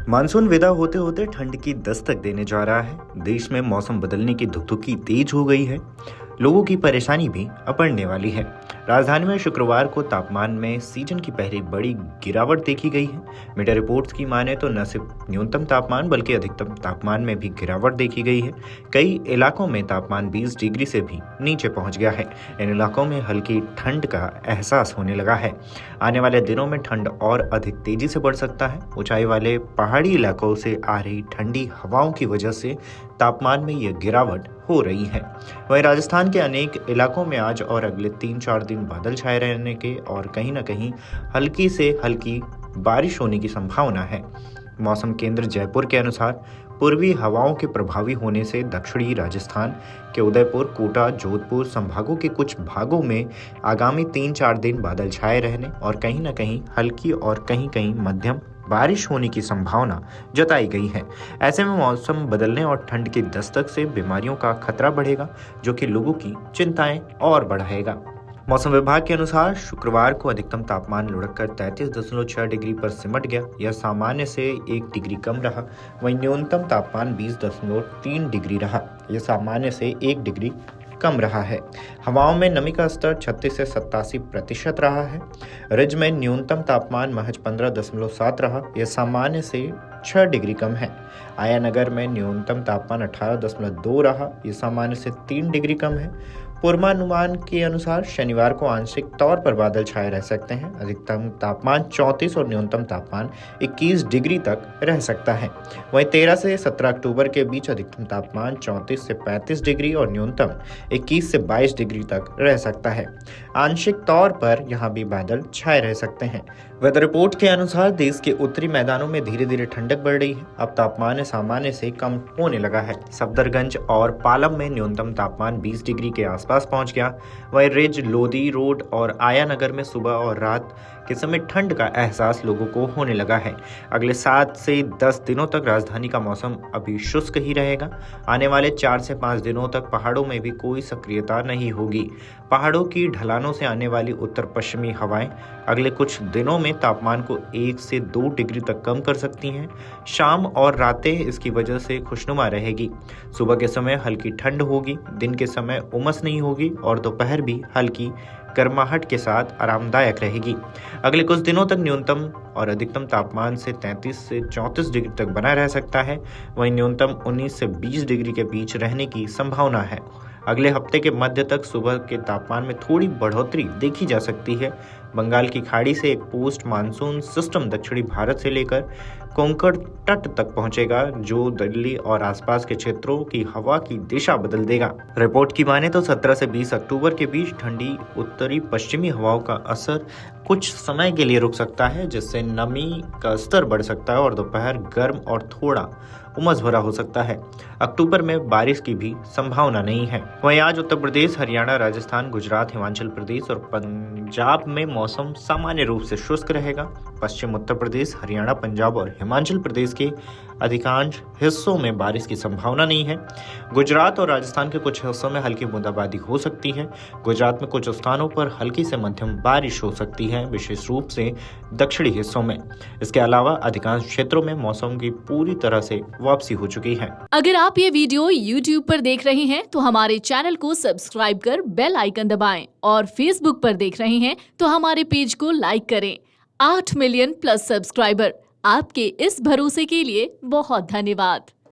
Monsoon विदा होते होते ठंड की दस्तक देने जा रहा है। देश में मौसम बदलने की धुकधुकी तेज हो गई है। लोगों की परेशानी भी अपड़ने वाली है। राजधानी में शुक्रवार को तापमान में सीजन की पहली बड़ी गिरावट देखी गई है। मीडिया रिपोर्ट्स की माने तो न सिर्फ न्यूनतम तापमान बल्कि अधिकतम तापमान में भी गिरावट देखी गई है। कई इलाकों में तापमान 20 डिग्री से भी नीचे पहुंच गया है। इन इलाकों में हल्की ठंड का एहसास होने लगा है। आने वाले दिनों में ठंड और अधिक तेजी से बढ़ सकता है। ऊंचाई वाले पहाड़ी इलाकों से आ रही ठंडी हवाओं की वजह से तापमान में यह गिरावट हो रही है। वहीं राजस्थान के अनेक इलाकों में आज और अगले 3-4 दिन बादल छाए रहने के और कहीं न कहीं हल्की से हल्की बारिश होने की संभावना है। मौसम केंद्र जयपुर के अनुसार पूर्वी हवाओं के प्रभावी होने से दक्षिणी राजस्थान के उदयपुर, कोटा, जोधपुर संभागों के कुछ भागों में आगामी 3-4 दिन बादल छाए रहने और कहीं न कहीं हल्की और कहीं कहीं मध्यम बारिश होने की संभावना जताई गई है। ऐसे में मौसम बदलने और ठंड की दस्तक से बीमारियों का खतरा बढ़ेगा, जो कि लोगों की चिंताएं और बढ़ाएगा। मौसम विभाग के अनुसार शुक्रवार को अधिकतम तापमान लुढ़ककर 33.6 डिग्री पर सिमट गया। यह सामान्य से 1 डिग्री कम रहा। वहीं न्यूनतम तापमान 20.3 डिग्री रहा। यह सामान्य से 1 डिग्री कम रहा है। हवाओं में नमी का स्तर 36 से 87% रहा है। रिज में न्यूनतम तापमान महज 15.7 रहा। यह सामान्य से 6 डिग्री कम है। आया नगर में न्यूनतम तापमान 18.2 रहा। यह सामान्य से 3 डिग्री कम है। पूर्वानुमान के अनुसार शनिवार को आंशिक तौर पर बादल छाए रह सकते हैं। अधिकतम तापमान 34 और न्यूनतम तापमान 21 डिग्री तक रह सकता है। वहीं 13 से 17 अक्टूबर के बीच अधिकतम तापमान 34 से 35 डिग्री और न्यूनतम 21 से 22 डिग्री तक रह सकता है। आंशिक तौर पर यहां भी बादल छाए रह सकते हैं। वेदर रिपोर्ट के अनुसार देश के उत्तरी मैदानों में धीरे धीरे ठंडक बढ़ रही है। अब तापमान सामान्य से कम होने लगा है। सफदरगंज और पालम में न्यूनतम तापमान 20 डिग्री के आसपास पहुंच गया। वहीं रिज, लोधी रोड और आया नगर में सुबह और रात के समय ठंड का एहसास लोगों को होने लगा है। अगले 7 से 10 दिनों तक राजधानी का मौसम अभी शुष्क ही रहेगा। आने वाले 4 से 5 दिनों तक पहाड़ों में भी कोई सक्रियता नहीं होगी। पहाड़ों की ढलानों से आने वाली उत्तर पश्चिमी हवाएं अगले कुछ दिनों में तापमान को 1 से 2 डिग्री तक कम कर सकती हैं। शाम और रातें इसकी वजह से खुशनुमा रहेगी। सुबह के समय हल्की ठंड होगी, दिन के समय उमस नहीं होगी और दोपहर भी हल्की गर्माहट के साथ आरामदायक रहेगी। अगले कुछ दिनों तक न्यूनतम और अधिकतम तापमान से 33 से 34 डिग्री तक बना रह सकता है। वहीं न्यूनतम 19 से 20 डिग्री के बीच रहने की संभावना है। अगले हफ्ते के मध्य तक सुबह के तापमान में थोड़ी बढ़ोतरी देखी जा सकती है। बंगाल की खाड़ी से एक पोस्ट मानसून सिस्टम दक्षिणी भारत से लेकर कोंकण तट तक पहुंचेगा, जो दिल्ली और आसपास के क्षेत्रों की हवा की दिशा बदल देगा। रिपोर्ट की माने तो 17 से 20 अक्टूबर के बीच ठंडी उत्तरी पश्चिमी हवाओं का असर कुछ समय के लिए रुक सकता है, जिससे नमी का स्तर बढ़ सकता है और दोपहर गर्म और थोड़ा उमस भरा हो सकता है। अक्टूबर में बारिश की भी संभावना नहीं है। वहीं आज उत्तर प्रदेश, हरियाणा, राजस्थान, गुजरात, हिमाचल प्रदेश और पंजाब में मौसम सामान्य रूप से शुष्क रहेगा। पश्चिम उत्तर प्रदेश, हरियाणा, पंजाब और हिमाचल प्रदेश के अधिकांश हिस्सों में बारिश की संभावना नहीं है। गुजरात और राजस्थान के कुछ हिस्सों में हल्की बूंदाबांदी हो सकती है। गुजरात में कुछ स्थानों पर हल्की से मध्यम बारिश हो सकती है, विशेष रूप से दक्षिणी हिस्सों में। इसके अलावा अधिकांश क्षेत्रों में मौसम की पूरी तरह से वापसी हो चुकी है। अगर आप ये वीडियो YouTube पर देख रहे हैं तो हमारे चैनल को सब्सक्राइब कर बेल आइकन दबाएं और Facebook पर देख रहे हैं तो हमारे पेज को लाइक करें। 8 मिलियन प्लस सब्सक्राइबर, आपके इस भरोसे के लिए बहुत धन्यवाद।